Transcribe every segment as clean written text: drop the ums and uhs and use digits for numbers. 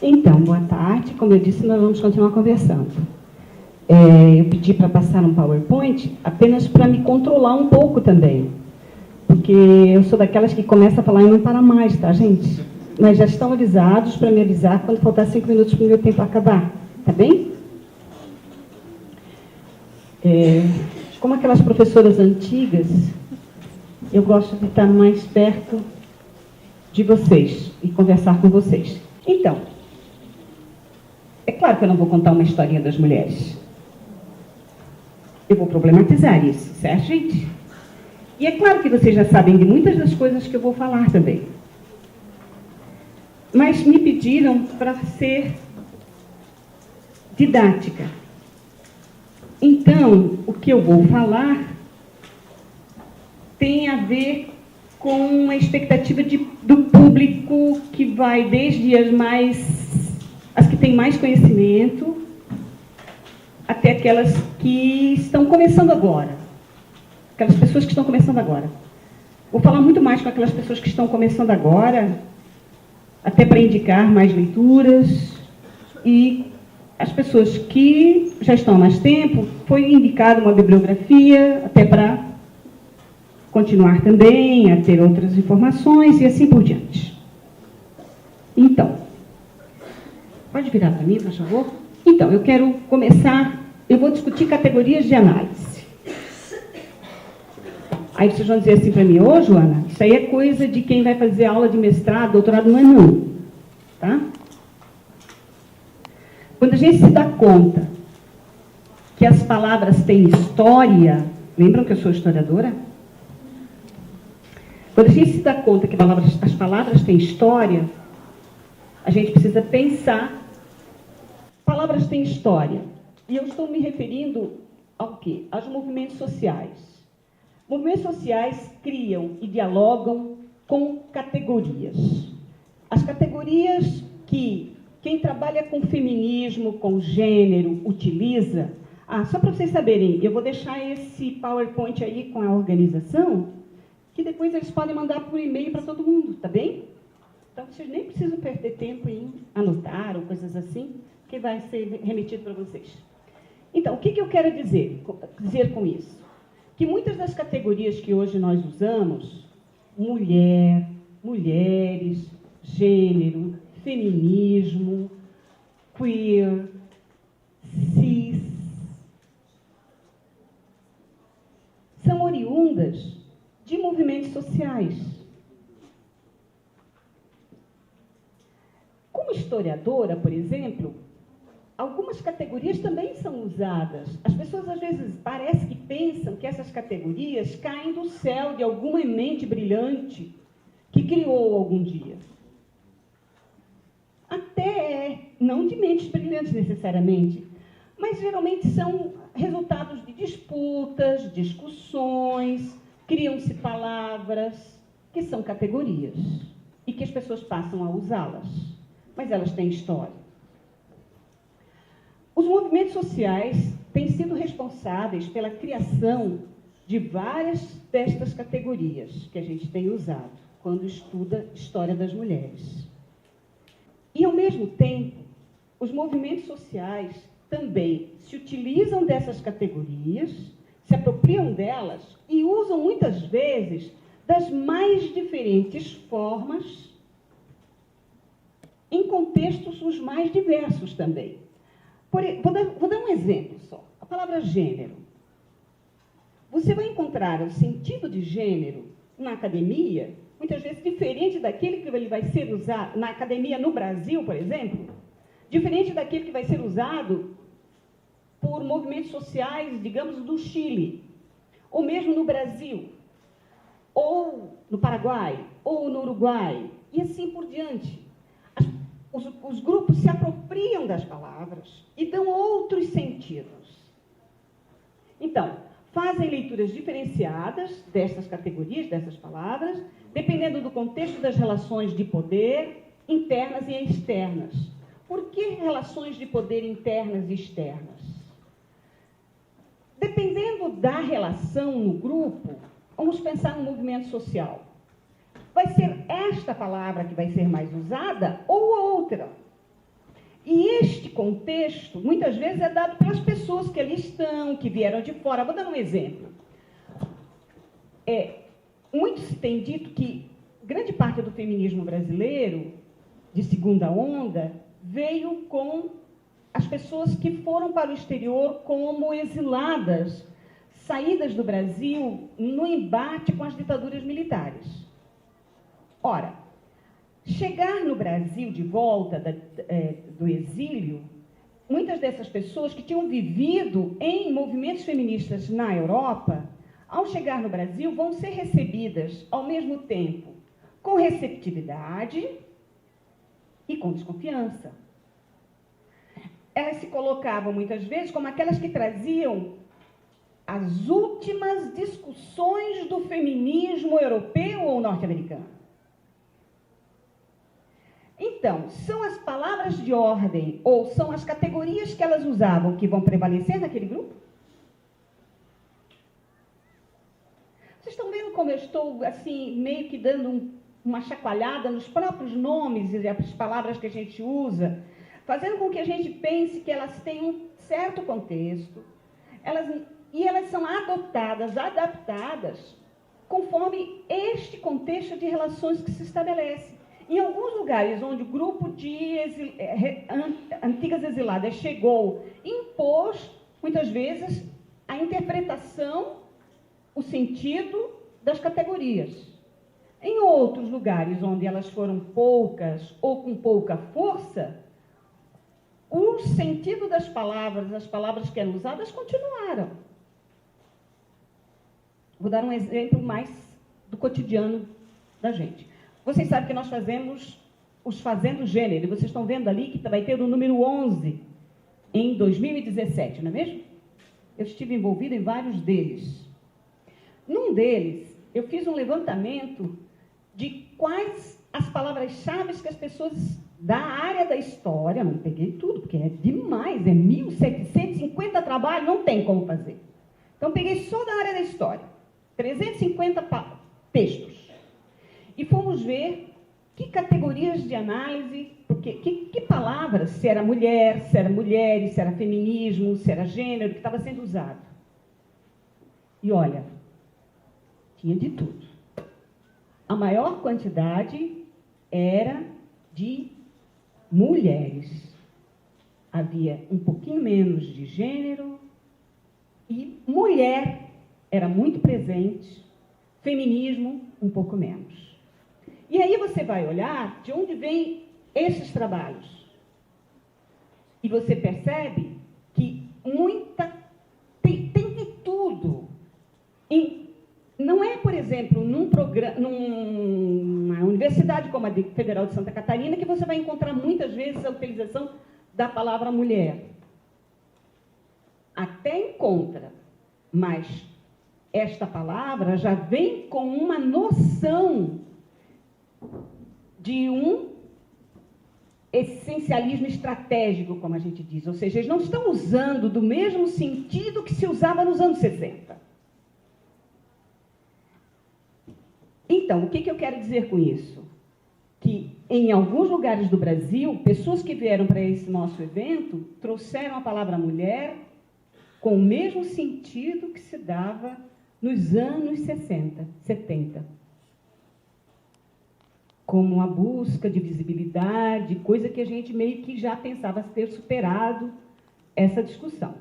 Então, boa tarde. Como eu disse, nós vamos continuar conversando. Eu pedi para passar um PowerPoint apenas para me controlar um pouco também. Porque eu sou daquelas que começa a falar e não para mais, tá, gente? Mas já estão avisados para me avisar quando faltar 5 minutos para o meu tempo acabar. Tá bem? Como aquelas professoras antigas, eu gosto de estar mais perto de vocês e conversar com vocês. Então, é claro que eu não vou contar uma historinha das mulheres. Eu vou problematizar isso, certo, gente? E é claro que vocês já sabem de muitas das coisas que eu vou falar também. Mas me pediram para ser didática. Então, o que eu vou falar tem a ver com a expectativa do público que vai desde as que têm mais conhecimento até aquelas que estão começando agora. Aquelas pessoas que estão começando agora. Vou falar muito mais com aquelas pessoas que estão começando agora, até para indicar mais leituras, e as pessoas que já estão há mais tempo, foi indicada uma bibliografia, até para continuar também a ter outras informações e assim por diante. Então, pode virar para mim, por favor? Então, eu quero começar, eu vou discutir categorias de análise. Aí vocês vão dizer assim para mim, ô Joana, isso aí é coisa de quem vai fazer aula de mestrado, doutorado, não é não, tá? Quando a gente se dá conta que as palavras têm história, lembram que eu sou historiadora? Quando a gente se dá conta que as palavras têm história, a gente precisa pensar, palavras têm história. E eu estou me referindo ao quê? Aos movimentos sociais. Movimentos sociais criam e dialogam com categorias. As categorias que quem trabalha com feminismo, com gênero, utiliza... só para vocês saberem, eu vou deixar esse PowerPoint aí com a organização, que depois eles podem mandar por e-mail para todo mundo, tá bem? Então, vocês nem precisam perder tempo em anotar ou coisas assim, que vai ser remetido para vocês. Então, o que eu quero dizer com isso? Que muitas das categorias que hoje nós usamos, mulher, mulheres, gênero, feminismo, queer, cis, são oriundas de movimentos sociais. Como historiadora, por exemplo, algumas categorias também são usadas. As pessoas, às vezes, parece que pensam que essas categorias caem do céu de alguma mente brilhante que criou algum dia. Até não de mentes brilhantes necessariamente, mas geralmente são resultados de disputas, discussões, criam-se palavras que são categorias e que as pessoas passam a usá-las, mas elas têm história. Os movimentos sociais têm sido responsáveis pela criação de várias destas categorias que a gente tem usado quando estuda história das mulheres. E, ao mesmo tempo, os movimentos sociais também se utilizam dessas categorias, se apropriam delas e usam, muitas vezes, das mais diferentes formas em contextos os mais diversos também. Vou dar um exemplo só. A palavra gênero. Você vai encontrar o sentido de gênero na academia, muitas vezes diferente daquele que ele vai ser usado na academia no Brasil, por exemplo, diferente daquele que vai ser usado por movimentos sociais, digamos, do Chile, ou mesmo no Brasil, ou no Paraguai, ou no Uruguai, e assim por diante. Os grupos se apropriam das palavras e dão outros sentidos. Então, fazem leituras diferenciadas dessas categorias, dessas palavras, dependendo do contexto das relações de poder, internas e externas. Por que relações de poder internas e externas? Dependendo da relação no grupo, vamos pensar no movimento social. Vai ser esta palavra que vai ser mais usada ou outra? E este contexto, muitas vezes, é dado pelas pessoas que ali estão, que vieram de fora. Vou dar um exemplo. Muito se tem dito que grande parte do feminismo brasileiro, de segunda onda, veio com as pessoas que foram para o exterior como exiladas, saídas do Brasil no embate com as ditaduras militares. Ora, chegar no Brasil de volta do exílio, muitas dessas pessoas que tinham vivido em movimentos feministas na Europa, ao chegar no Brasil, vão ser recebidas ao mesmo tempo com receptividade e com desconfiança. Elas se colocavam muitas vezes como aquelas que traziam as últimas discussões do feminismo europeu ou norte-americano. Então, são as palavras de ordem ou são as categorias que elas usavam que vão prevalecer naquele grupo? Vocês estão vendo como eu estou, assim, meio que dando uma chacoalhada nos próprios nomes e as palavras que a gente usa, fazendo com que a gente pense que elas têm um certo contexto, elas são adotadas, adaptadas, conforme este contexto de relações que se estabelece. Em alguns lugares onde o grupo de antigas exiladas chegou, impôs, muitas vezes, a interpretação, o sentido das categorias. Em outros lugares onde elas foram poucas ou com pouca força, o sentido das palavras, as palavras que eram usadas, continuaram. Vou dar um exemplo mais do cotidiano da gente. Vocês sabem que nós fazemos os Fazendo Gênero, e vocês estão vendo ali que vai ter o número 11 em 2017, não é mesmo? Eu estive envolvida em vários deles. Num deles, eu fiz um levantamento de quais as palavras-chave que as pessoas da área da história, não peguei tudo, porque é demais, é 1.750 trabalhos, não tem como fazer. Então, peguei só da área da história, 350 textos. E fomos ver que categorias de análise, porque, que palavras, se era mulher, se era mulheres, se era feminismo, se era gênero, que estava sendo usado. E olha, tinha de tudo. A maior quantidade era de mulheres. Havia um pouquinho menos de gênero e mulher era muito presente, feminismo um pouco menos. E aí você vai olhar de onde vêm esses trabalhos. E você percebe que tem de tudo. Não é, por exemplo, numa universidade como a Federal de Santa Catarina que você vai encontrar muitas vezes a utilização da palavra mulher. Até encontra, mas esta palavra já vem com uma noção de um essencialismo estratégico, como a gente diz. Ou seja, eles não estão usando do mesmo sentido que se usava nos anos 60. Então, o que eu quero dizer com isso? Que em alguns lugares do Brasil, pessoas que vieram para esse nosso evento trouxeram a palavra mulher com o mesmo sentido que se dava nos anos 60, 70. Como a busca de visibilidade, coisa que a gente meio que já pensava ter superado essa discussão.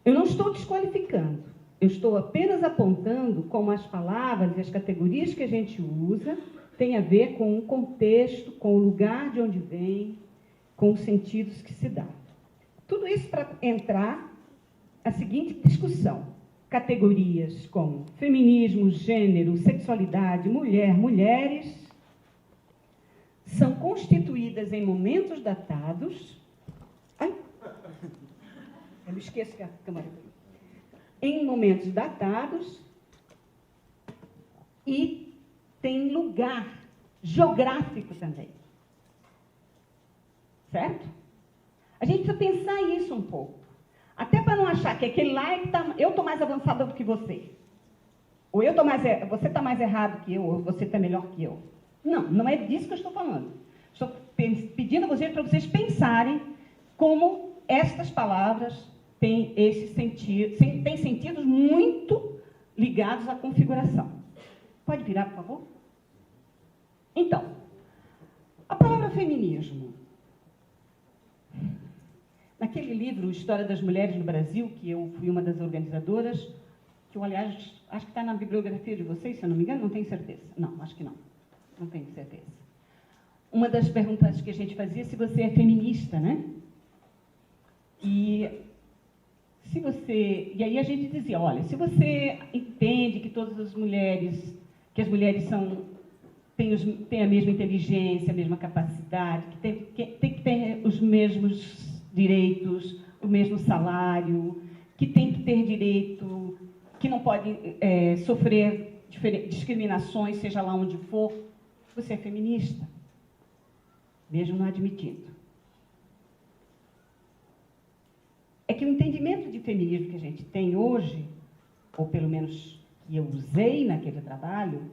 Eu não estou desqualificando, eu estou apenas apontando como as palavras e as categorias que a gente usa têm a ver com o contexto, com o lugar de onde vem, com os sentidos que se dá. Tudo isso para entrar a seguinte discussão. Categorias como feminismo, gênero, sexualidade, mulher, mulheres, são constituídas em momentos datados. Ai, eu me esqueço que a câmera... Em momentos datados e tem lugar geográfico também. Certo? A gente precisa pensar isso um pouco. Até para não achar que aquele lá é que eu estou mais avançada do que você. Ou você está mais errado que eu, ou você está melhor que eu. Não, não é disso que eu estou falando. Estou pedindo a vocês para vocês pensarem como estas palavras têm esse sentido, têm sentidos muito ligados à configuração. Pode virar, por favor? Então, a palavra feminismo. Naquele livro, História das Mulheres no Brasil, que eu fui uma das organizadoras, que eu, aliás, acho que está na bibliografia de vocês, se eu não me engano, não tenho certeza. Não, acho que não. Não tenho certeza. Uma das perguntas que a gente fazia é se você é feminista, né? E aí a gente dizia, olha, se você entende que todas as mulheres, que as mulheres têm a mesma inteligência, a mesma capacidade, que tem que ter os mesmos direitos, o mesmo salário, que tem que ter direito, que não pode sofrer discriminações, seja lá onde for, você é feminista, mesmo não admitindo. É que o entendimento de feminismo que a gente tem hoje, ou pelo menos que eu usei naquele trabalho,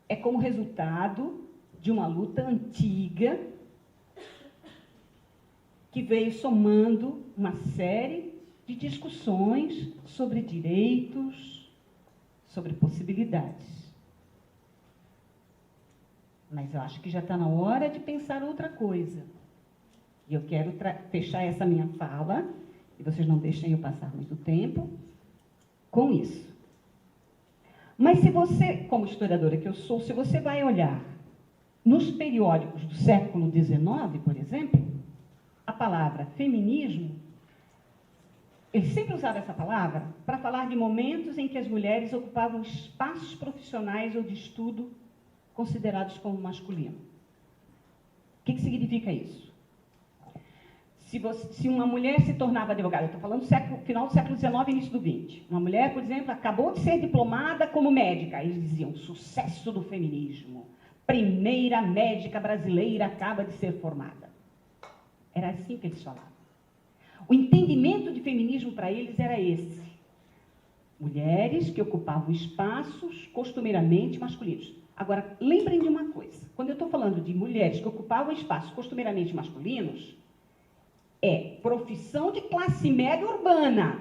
é como resultado de uma luta antiga que veio somando uma série de discussões sobre direitos, sobre possibilidades. Mas eu acho que já está na hora de pensar outra coisa. E eu quero fechar essa minha fala, e vocês não deixem eu passar muito tempo, com isso. Mas se você, como historiadora que eu sou, se você vai olhar nos periódicos do século XIX, por exemplo, a palavra feminismo, eles sempre usavam essa palavra para falar de momentos em que as mulheres ocupavam espaços profissionais ou de estudo considerados como masculino. O que significa isso? Se uma mulher se tornava advogada, eu estou falando do final do século XIX e início do XX, uma mulher, por exemplo, acabou de ser diplomada como médica, eles diziam, sucesso do feminismo, primeira médica brasileira acaba de ser formada. Era assim que eles falavam. O entendimento de feminismo para eles era esse. Mulheres que ocupavam espaços costumeiramente masculinos. Agora, lembrem de uma coisa. Quando eu estou falando de mulheres que ocupavam espaços costumeiramente masculinos, é profissão de classe média urbana.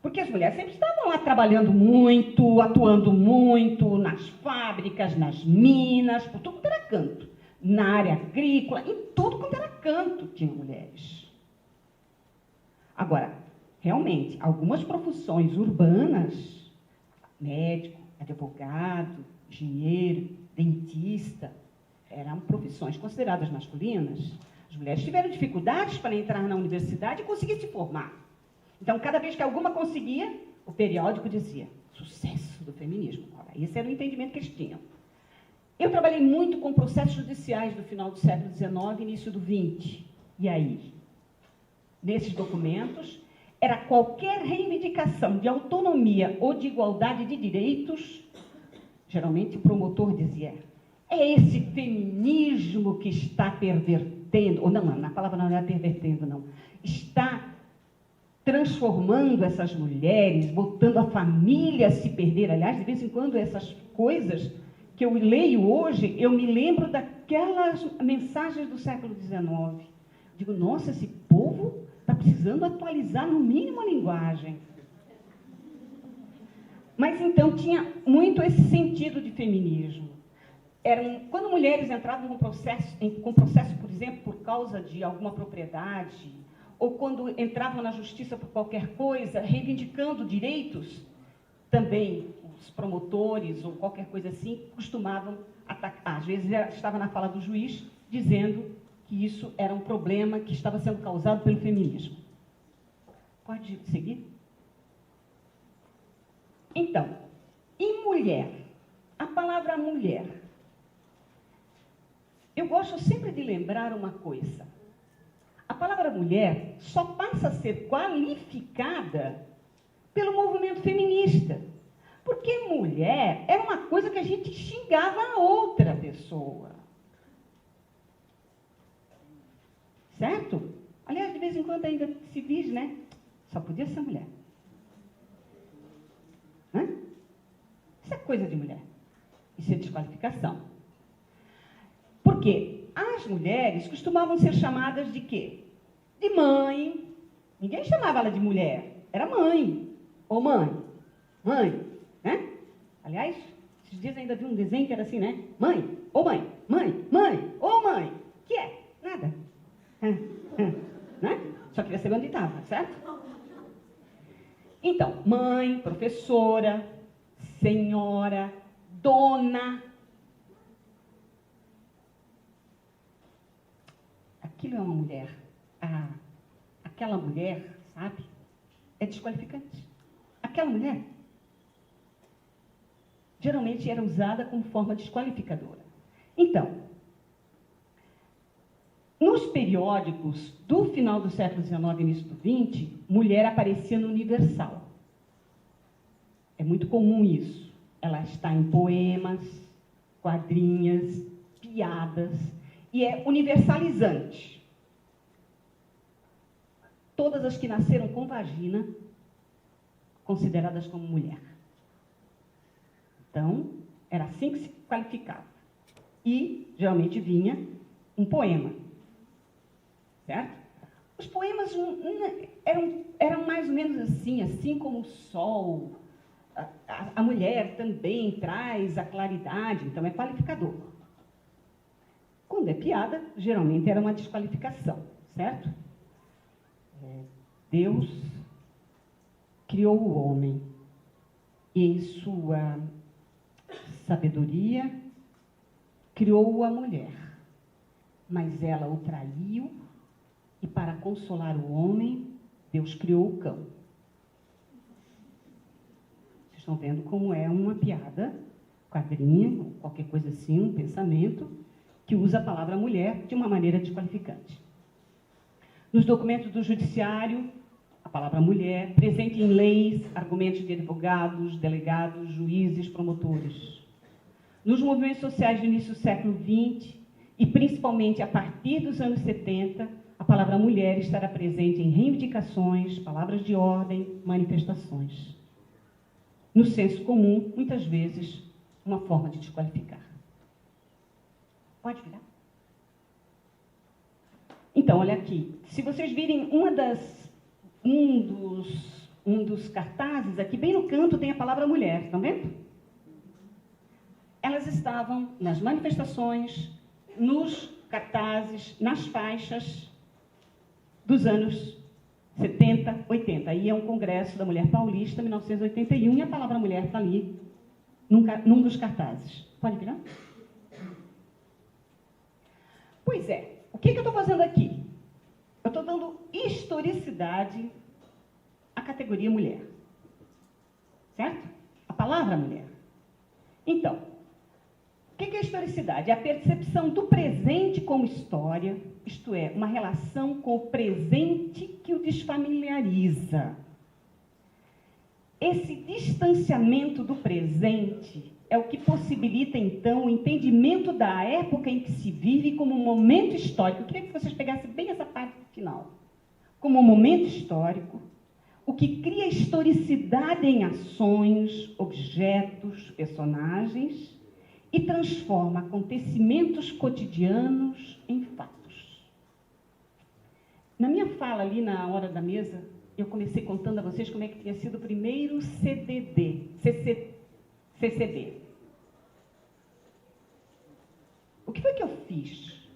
Porque as mulheres sempre estavam lá trabalhando muito, atuando muito, nas fábricas, nas minas, por tudo que era canto. Na área agrícola, em tudo quanto era canto tinha mulheres. Agora, realmente, algumas profissões urbanas, médico, advogado, engenheiro, dentista, eram profissões consideradas masculinas. As mulheres tiveram dificuldades para entrar na universidade e conseguir se formar. Então, cada vez que alguma conseguia, o periódico dizia, sucesso do feminismo. Ora, esse era o entendimento que eles tinham. Eu trabalhei muito com processos judiciais do final do século XIX e início do XX. E aí? Nesses documentos, era qualquer reivindicação de autonomia ou de igualdade de direitos, geralmente o promotor dizia, é esse feminismo que está pervertendo, ou não, a palavra não era pervertendo, não, está transformando essas mulheres, botando a família a se perder. Aliás, de vez em quando essas coisas que eu leio hoje, eu me lembro daquelas mensagens do século XIX. Digo, nossa, esse povo está precisando atualizar no mínimo a linguagem. Mas então tinha muito esse sentido de feminismo. Quando mulheres entravam com processo, por exemplo, por causa de alguma propriedade, ou quando entravam na justiça por qualquer coisa, reivindicando direitos, também os promotores ou qualquer coisa assim costumavam atacar. Às vezes estava na fala do juiz dizendo que isso era um problema que estava sendo causado pelo feminismo. Pode seguir? Então, e mulher? A palavra mulher. Eu gosto sempre de lembrar uma coisa. A palavra mulher só passa a ser qualificada pelo movimento feminista. Porque mulher era uma coisa que a gente xingava a outra pessoa. Certo? Aliás, de vez em quando ainda se diz, né? Só podia ser mulher. Isso é coisa de mulher. Isso é desqualificação. quê? As mulheres costumavam ser chamadas de quê? De mãe. Ninguém chamava ela de mulher. Era mãe. Ou mãe. Mãe. Né? Aliás, esses dias ainda vi um desenho que era assim, né? Mãe. Ou mãe. Mãe. Mãe. Ou mãe. Que é? Nada. Né? Só queria saber onde estava, certo? Então, mãe, professora, senhora, dona. Aquilo é uma mulher. Aquela mulher, sabe? É desqualificante. Aquela mulher geralmente era usada como forma desqualificadora. Então, nos periódicos do final do século XIX e início do XX, mulher aparecia no Universal. É muito comum isso. Ela está em poemas, quadrinhas, piadas, e é universalizante. Todas as que nasceram com vagina, consideradas como mulher. Então, era assim que se qualificava. E, geralmente, vinha um poema. Certo? Os poemas eram mais ou menos assim como o sol. A mulher também traz a claridade, então é qualificador. Quando é piada, geralmente era uma desqualificação, certo? Deus criou o homem e, em sua sabedoria, criou a mulher, mas ela o traiu e, para consolar o homem, Deus criou o cão. Vocês estão vendo como é uma piada, quadrinho, qualquer coisa assim, um pensamento, que usa a palavra mulher de uma maneira desqualificante. Nos documentos do judiciário, a palavra mulher, presente em leis, argumentos de advogados, delegados, juízes, promotores. Nos movimentos sociais do início do século XX, e principalmente a partir dos anos 70, a palavra mulher estará presente em reivindicações, palavras de ordem, manifestações. No senso comum, muitas vezes, uma forma de desqualificar. Pode virar? Então, olha aqui. Se vocês virem um dos cartazes, aqui bem no canto tem a palavra mulher, estão vendo? Elas estavam nas manifestações, nos cartazes, nas faixas dos anos 70, 80. Aí é um congresso da Mulher Paulista, 1981, e a palavra mulher está ali, num dos cartazes. Pode virar? Pois é. O que eu estou fazendo aqui? Eu estou dando historicidade à categoria mulher. Certo? A palavra mulher. Então, o que é historicidade? É a percepção do presente como história, isto é, uma relação com o presente que o desfamiliariza. Esse distanciamento do presente é o que possibilita, então, o entendimento da época em que se vive como um momento histórico. Eu queria que vocês pegassem bem essa parte final. Como um momento histórico, o que cria historicidade em ações, objetos, personagens, e transforma acontecimentos cotidianos em fatos. Na minha fala ali na hora da mesa, eu comecei contando a vocês como é que tinha sido o primeiro CCD. O que foi que eu fiz?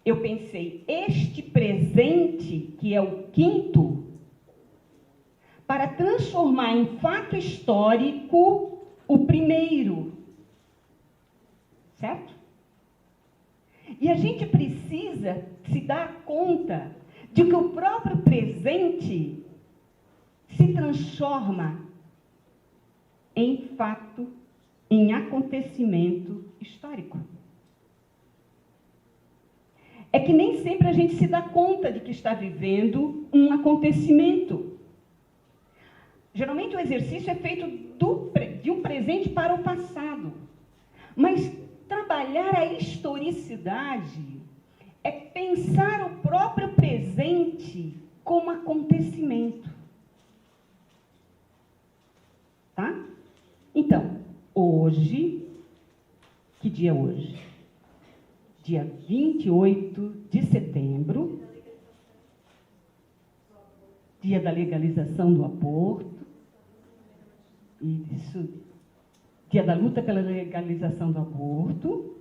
Eu pensei, este presente, que é o quinto, para transformar em fato histórico o primeiro. Certo? E a gente precisa se dar conta de que o próprio presente se transforma em fato, em acontecimento histórico. É que nem sempre a gente se dá conta de que está vivendo um acontecimento. Geralmente o exercício é feito de um presente para o passado. Mas trabalhar a historicidade é pensar o próprio presente como acontecimento. Tá? Então, hoje, que dia é hoje? dia 28 de setembro, dia da legalização do aborto, isso, dia da luta pela legalização do aborto,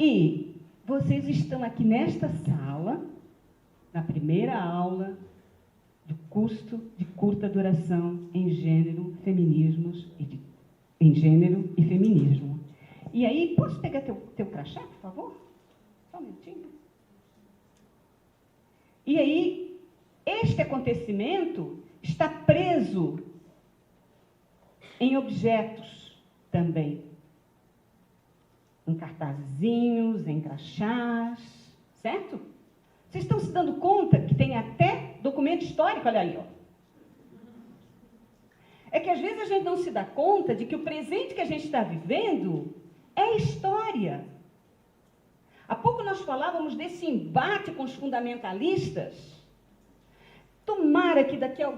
e vocês estão aqui nesta sala, na primeira aula do curso de curta duração em gênero, feminismos em gênero e feminismo. E aí, posso pegar teu crachá, por favor? Só um minutinho. E aí, este acontecimento está preso em objetos também. Em cartazinhos, em crachás, certo? Vocês estão se dando conta que tem até documento histórico, olha aí, ó. É que às vezes a gente não se dá conta de que o presente que a gente está vivendo é história. Há pouco nós falávamos desse embate com os fundamentalistas. Tomara que daqui a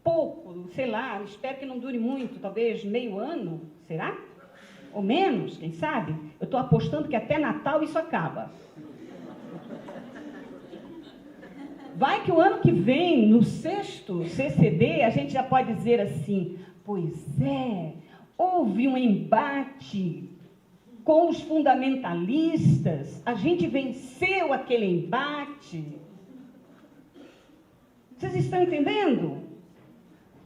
pouco, sei lá, espero que não dure muito, talvez meio ano, será? Ou menos, quem sabe? Eu estou apostando que até Natal isso acaba. Vai que o ano que vem, no 6º CCD, a gente já pode dizer assim, pois é, houve um embate com os fundamentalistas, a gente venceu aquele embate. Vocês estão entendendo?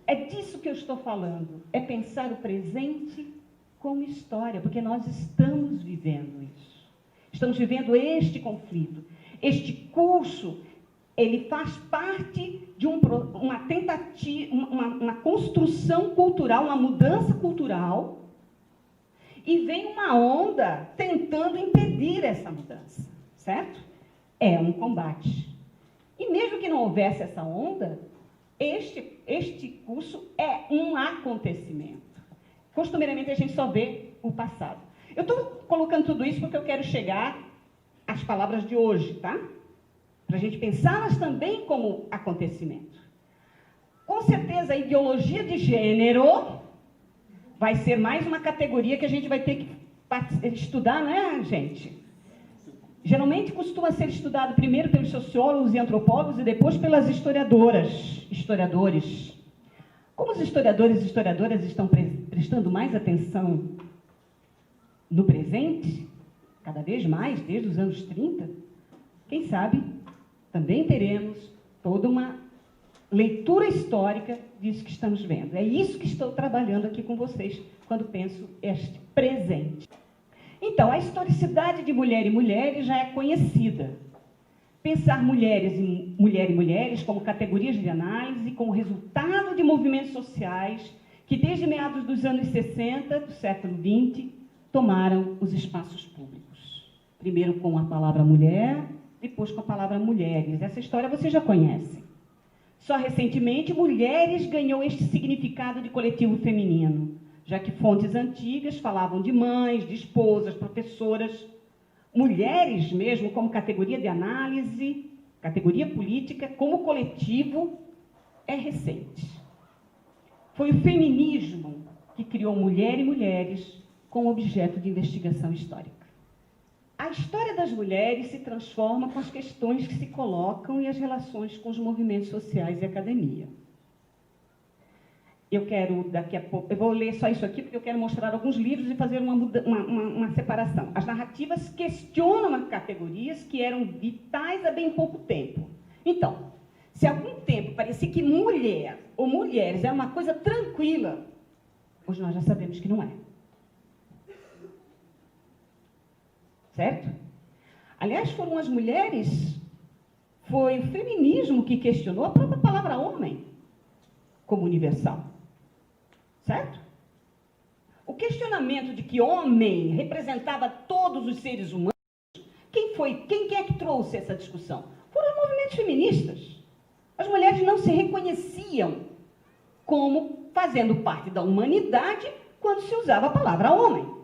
É disso que eu estou falando, é pensar o presente como história, porque nós estamos vivendo isso. Estamos vivendo este conflito. Este curso, ele faz parte de uma tentativa, uma construção cultural, uma mudança cultural, e vem uma onda tentando impedir essa mudança, certo? É um combate. E mesmo que não houvesse essa onda, este curso é um acontecimento. Costumeiramente, a gente só vê o passado. Eu estou colocando tudo isso porque eu quero chegar às palavras de hoje, tá? Para a gente pensá-las também como acontecimento. Com certeza, a ideologia de gênero vai ser mais uma categoria que a gente vai ter que estudar, né, gente? Geralmente costuma ser estudado primeiro pelos sociólogos e antropólogos e depois pelas historiadores. Como os historiadores e historiadoras estão prestando mais atenção no presente, cada vez mais, desde os anos 30, quem sabe também teremos toda uma leitura histórica disso que estamos vendo. É isso que estou trabalhando aqui com vocês quando penso este presente. Então, a historicidade de mulher e mulheres já é conhecida. Pensar mulheres e mulheres como categorias de análise, como resultado de movimentos sociais que, desde meados dos anos 60 do século XX, tomaram os espaços públicos. Primeiro com a palavra mulher, depois com a palavra mulheres. Essa história vocês já conhecem. Só recentemente, mulheres ganhou este significado de coletivo feminino, já que fontes antigas falavam de mães, de esposas, professoras. Mulheres mesmo como categoria de análise, categoria política, como coletivo, é recente. Foi o feminismo que criou mulher e mulheres como objeto de investigação histórica. A história das mulheres se transforma com as questões que se colocam e as relações com os movimentos sociais e academia. Eu quero, daqui a pouco, eu vou ler só isso aqui, porque eu quero mostrar alguns livros e fazer uma separação. As narrativas questionam as categorias que eram vitais há bem pouco tempo. Então, se há algum tempo parecia que mulher ou mulheres era uma coisa tranquila, hoje nós já sabemos que não é. Certo? Aliás, foram as mulheres, foi o feminismo que questionou a própria palavra homem como universal. Certo? O questionamento de que homem representava todos os seres humanos, quem é que trouxe essa discussão? Foram os movimentos feministas. As mulheres não se reconheciam como fazendo parte da humanidade quando se usava a palavra homem.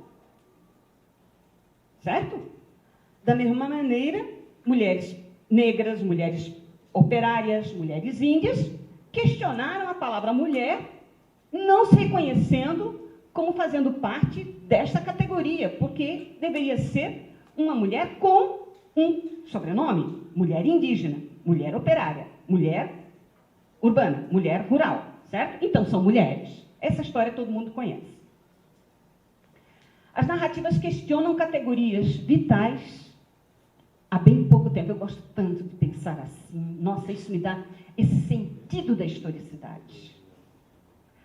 Certo? Da mesma maneira, mulheres negras, mulheres operárias, mulheres índias, questionaram a palavra mulher, não se reconhecendo como fazendo parte desta categoria, porque deveria ser uma mulher com um sobrenome, mulher indígena, mulher operária, mulher urbana, mulher rural, certo? Então, são mulheres. Essa história todo mundo conhece. As narrativas questionam categorias vitais. Há bem pouco tempo, eu gosto tanto de pensar assim. Nossa, isso me dá esse sentido da historicidade.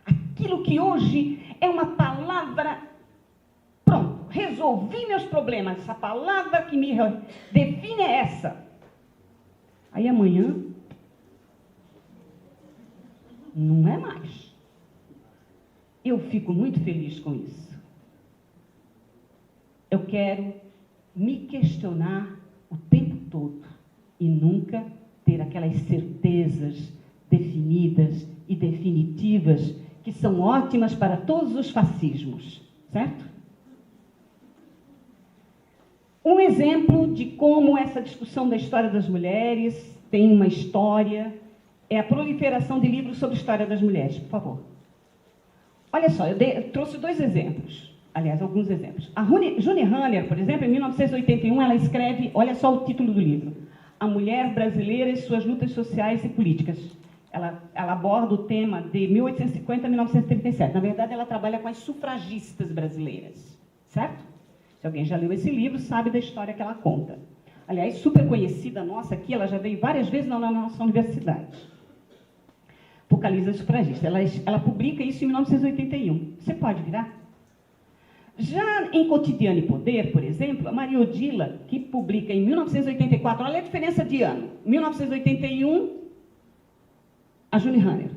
Aquilo que hoje é uma palavra, pronto, resolvi meus problemas, essa palavra que me define é essa. Aí amanhã, não é mais. Eu fico muito feliz com isso. Eu quero me questionar o tempo todo e nunca ter aquelas certezas definidas e definitivas que são ótimas para todos os fascismos, certo? Um exemplo de como essa discussão da história das mulheres tem uma história é a proliferação de livros sobre a história das mulheres, por favor. Olha só, eu trouxe dois exemplos. Aliás, alguns exemplos. A June Hanner, por exemplo, em 1981, ela escreve, olha só o título do livro, A Mulher Brasileira e Suas Lutas Sociais e Políticas. Ela aborda o tema de 1850 a 1937. Na verdade, ela trabalha com as sufragistas brasileiras, certo? Se alguém já leu esse livro, sabe da história que ela conta. Aliás, super conhecida nossa aqui, ela já veio várias vezes na nossa universidade. Focaliza sufragista. Ela publica isso em 1981. Você pode virar? Já em Cotidiano e Poder, por exemplo, a Maria Odila, que publica em 1984, olha a diferença de ano, 1981, a June Hanner.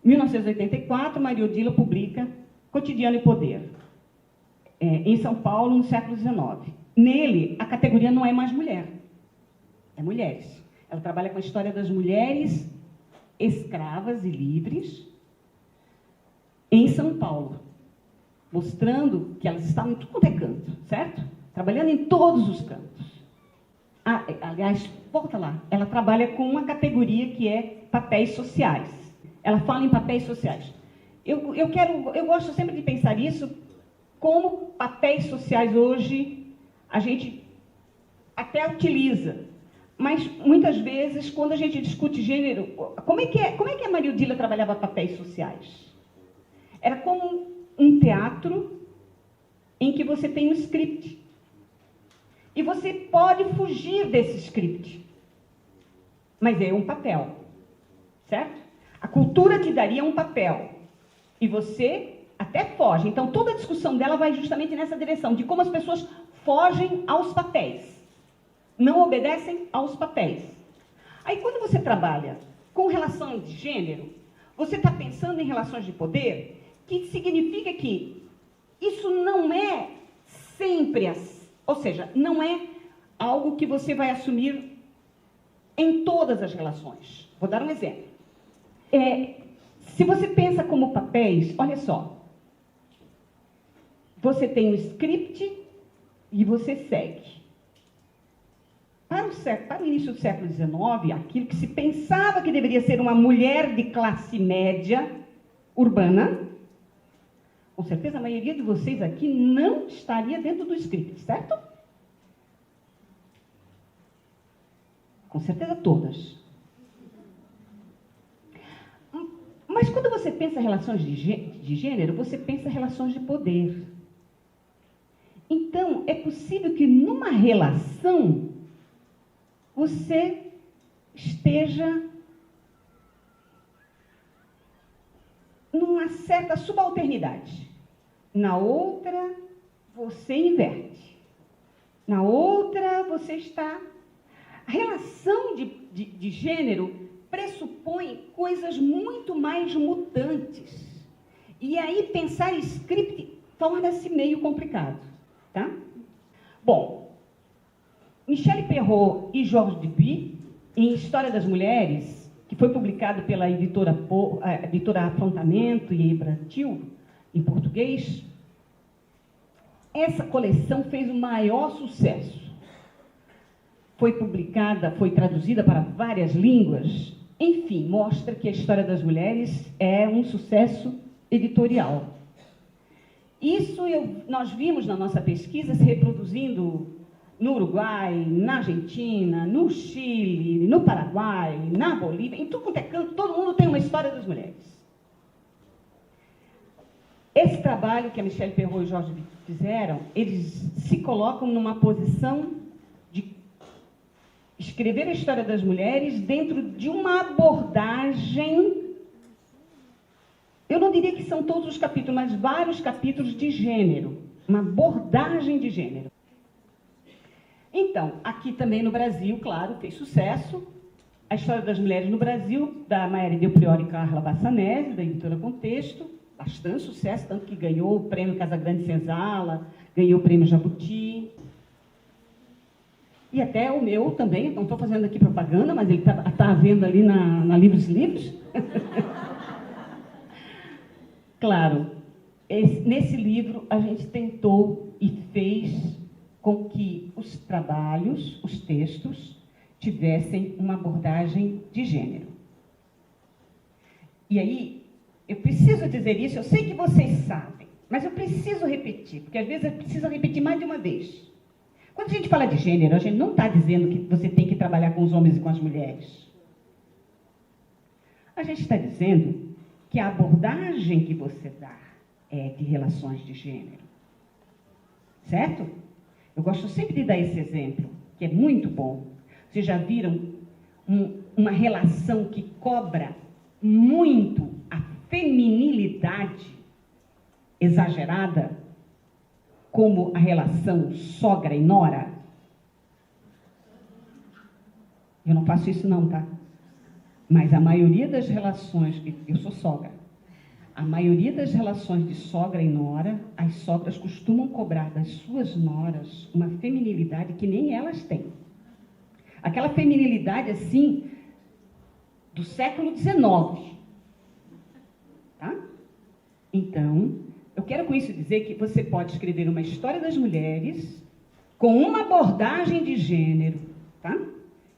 1984, Maria Odila publica Cotidiano e Poder, em São Paulo, no século XIX. Nele, a categoria não é mais mulher, é mulheres. Ela trabalha com a história das mulheres escravas e livres em São Paulo, mostrando que elas estavam em tudo quanto é canto, certo? Trabalhando em todos os cantos. Aliás, volta lá, ela trabalha com uma categoria que é papéis sociais. Ela fala em papéis sociais. Eu gosto sempre de pensar isso, como papéis sociais hoje a gente até utiliza. Mas, muitas vezes, quando a gente discute gênero, como é que a Maria Odila trabalhava papéis sociais? Era como um teatro em que você tem um script. E você pode fugir desse script. Mas é um papel, certo? A cultura te daria um papel. E você até foge. Então, toda a discussão dela vai justamente nessa direção, de como as pessoas fogem aos papéis. Não obedecem aos papéis. Aí, quando você trabalha com relações de gênero, você está pensando em relações de poder, que significa que isso não é sempre assim. Ou seja, não é algo que você vai assumir em todas as relações. Vou dar um exemplo. Se você pensa como papéis, olha só. Você tem um script e você segue. Para o início do século XIX, aquilo que se pensava que deveria ser uma mulher de classe média urbana, com certeza a maioria de vocês aqui não estaria dentro do script, certo? Com certeza todas. Mas quando você pensa em relações de gênero, você pensa em relações de poder. Então, é possível que numa relação você esteja numa certa subalternidade. Na outra, você inverte. Na outra, você está... A relação de gênero pressupõe coisas muito mais mutantes. E aí, pensar em script torna-se meio complicado. Tá? Bom, Michelle Perrault e Georges Duby, em História das Mulheres, que foi publicado pela editora Afrontamento e Ebrantil, em português, essa coleção fez o maior sucesso. Foi publicada, foi traduzida para várias línguas. Enfim, mostra que a História das Mulheres é um sucesso editorial. Isso nós vimos na nossa pesquisa se reproduzindo no Uruguai, na Argentina, no Chile, no Paraguai, na Bolívia, em tudo quanto é canto, todo mundo tem uma história das mulheres. Esse trabalho que a Michelle Perrault e o Jorge fizeram, eles se colocam numa posição de escrever a história das mulheres dentro de uma abordagem, eu não diria que são todos os capítulos, mas vários capítulos de gênero, uma abordagem de gênero. Então, aqui também no Brasil, claro, fez sucesso, a história das mulheres no Brasil, da Maiara Del Priore e Carla Bassanese, da editora Contexto, bastante sucesso, tanto que ganhou o prêmio Casagrande Senzala, ganhou o prêmio Jabuti. E até o meu também, não estou fazendo aqui propaganda, mas ele está à venda ali na Livros Livros. Claro, nesse livro a gente tentou e fez com que os trabalhos, os textos, tivessem uma abordagem de gênero. E aí, eu preciso dizer isso, eu sei que vocês sabem, mas eu preciso repetir, porque às vezes eu preciso repetir mais de uma vez. Quando a gente fala de gênero, a gente não está dizendo que você tem que trabalhar com os homens e com as mulheres. A gente está dizendo que a abordagem que você dá é de relações de gênero. Certo? Eu gosto sempre de dar esse exemplo, que é muito bom. Vocês já viram uma relação que cobra muito a feminilidade exagerada, como a relação sogra e nora? Eu não faço isso não, tá? Mas a maioria das relações, eu sou sogra, a maioria das relações de sogra e nora, as sogras costumam cobrar das suas noras uma feminilidade que nem elas têm. Aquela feminilidade, assim, do século XIX. Tá? Então, eu quero com isso dizer que você pode escrever uma história das mulheres com uma abordagem de gênero, tá?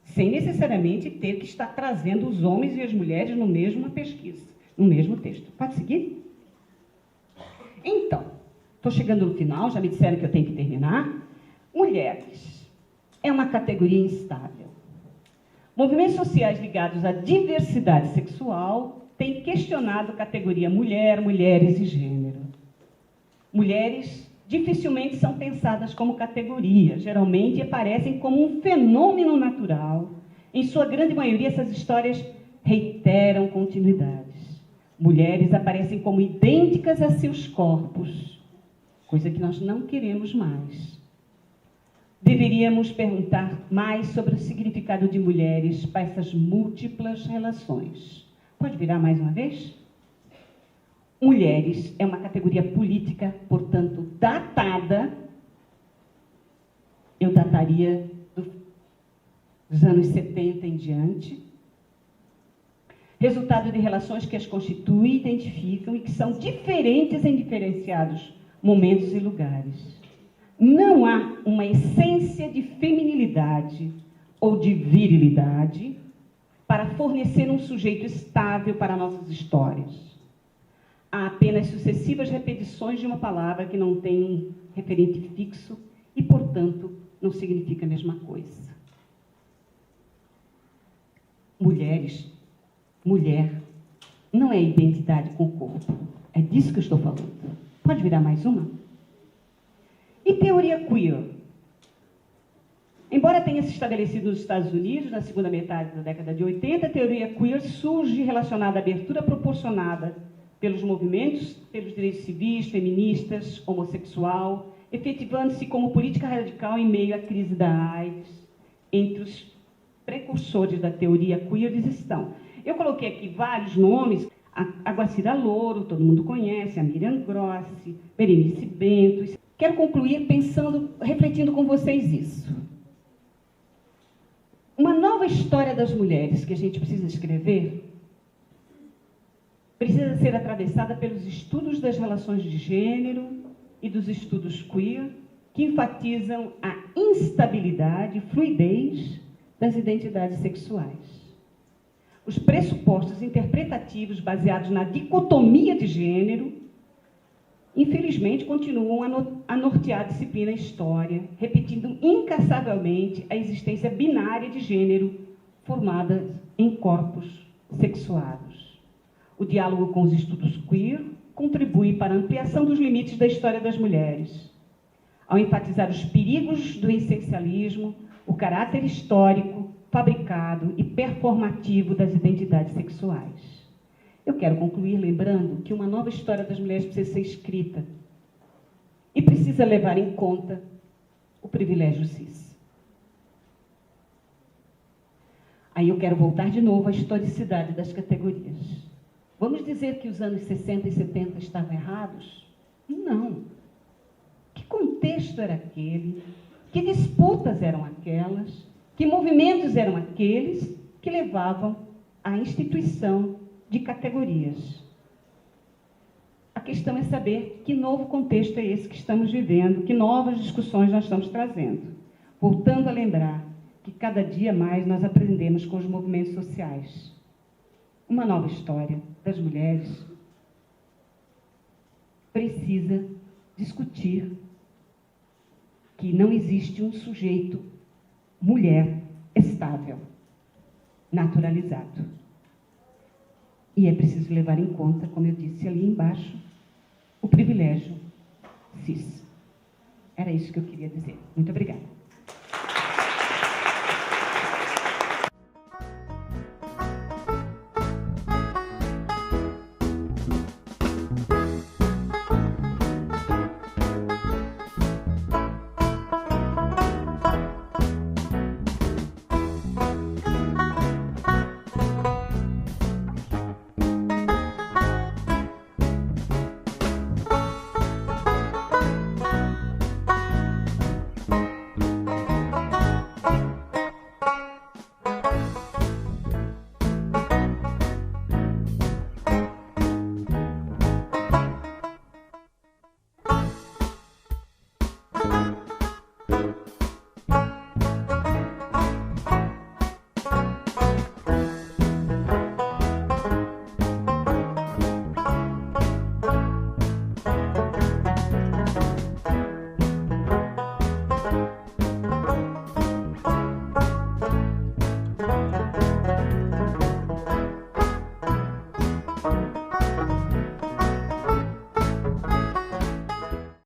Sem necessariamente ter que estar trazendo os homens e as mulheres no mesmo pesquisa, no mesmo texto. Pode seguir? Então, estou chegando no final, já me disseram que eu tenho que terminar. Mulheres é uma categoria instável. Movimentos sociais ligados à diversidade sexual têm questionado a categoria mulher, mulheres e gênero. Mulheres dificilmente são pensadas como categoria, geralmente aparecem como um fenômeno natural. Em sua grande maioria, essas histórias reiteram continuidades. Mulheres aparecem como idênticas a seus corpos, coisa que nós não queremos mais. Deveríamos perguntar mais sobre o significado de mulheres para essas múltiplas relações. Pode virar mais uma vez? Mulheres é uma categoria política, portanto, datada, eu dataria dos anos 70 em diante, resultado de relações que as constituem, identificam e que são diferentes em diferenciados momentos e lugares. Não há uma essência de feminilidade ou de virilidade para fornecer um sujeito estável para nossas histórias. Há apenas sucessivas repetições de uma palavra que não tem um referente fixo e, portanto, não significa a mesma coisa. Mulher não é identidade com o corpo. É disso que eu estou falando. Pode virar mais uma? E teoria queer? Embora tenha se estabelecido nos Estados Unidos, na segunda metade da década de 80, a teoria queer surge relacionada à abertura proporcionada pelos movimentos, pelos direitos civis, feministas, homossexual, efetivando-se como política radical em meio à crise da AIDS. Entre os precursores da teoria queer estão. Eu coloquei aqui vários nomes, a Guacira Louro, todo mundo conhece, a Miriam Grossi, Berenice Bento. Quero concluir refletindo com vocês isso. Uma nova história das mulheres que a gente precisa escrever precisa ser atravessada pelos estudos das relações de gênero e dos estudos queer, que enfatizam a instabilidade e fluidez das identidades sexuais. Os pressupostos interpretativos baseados na dicotomia de gênero infelizmente, continuam a nortear a disciplina História, repetindo incansavelmente a existência binária de gênero formada em corpos sexuados. O diálogo com os estudos queer contribui para a ampliação dos limites da história das mulheres. Ao enfatizar os perigos do essencialismo, o caráter histórico, fabricado e performativo das identidades sexuais. Eu quero concluir lembrando que uma nova história das mulheres precisa ser escrita e precisa levar em conta o privilégio cis. Aí eu quero voltar de novo à historicidade das categorias. Vamos dizer que os anos 60 e 70 estavam errados? Não. Que contexto era aquele? Que disputas eram aquelas? Que movimentos eram aqueles que levavam à instituição de categorias? A questão é saber que novo contexto é esse que estamos vivendo, que novas discussões nós estamos trazendo. Voltando a lembrar que cada dia mais nós aprendemos com os movimentos sociais. Uma nova história das mulheres precisa discutir que não existe um sujeito mulher estável, naturalizado. E é preciso levar em conta, como eu disse ali embaixo, o privilégio cis. Era isso que eu queria dizer. Muito obrigada.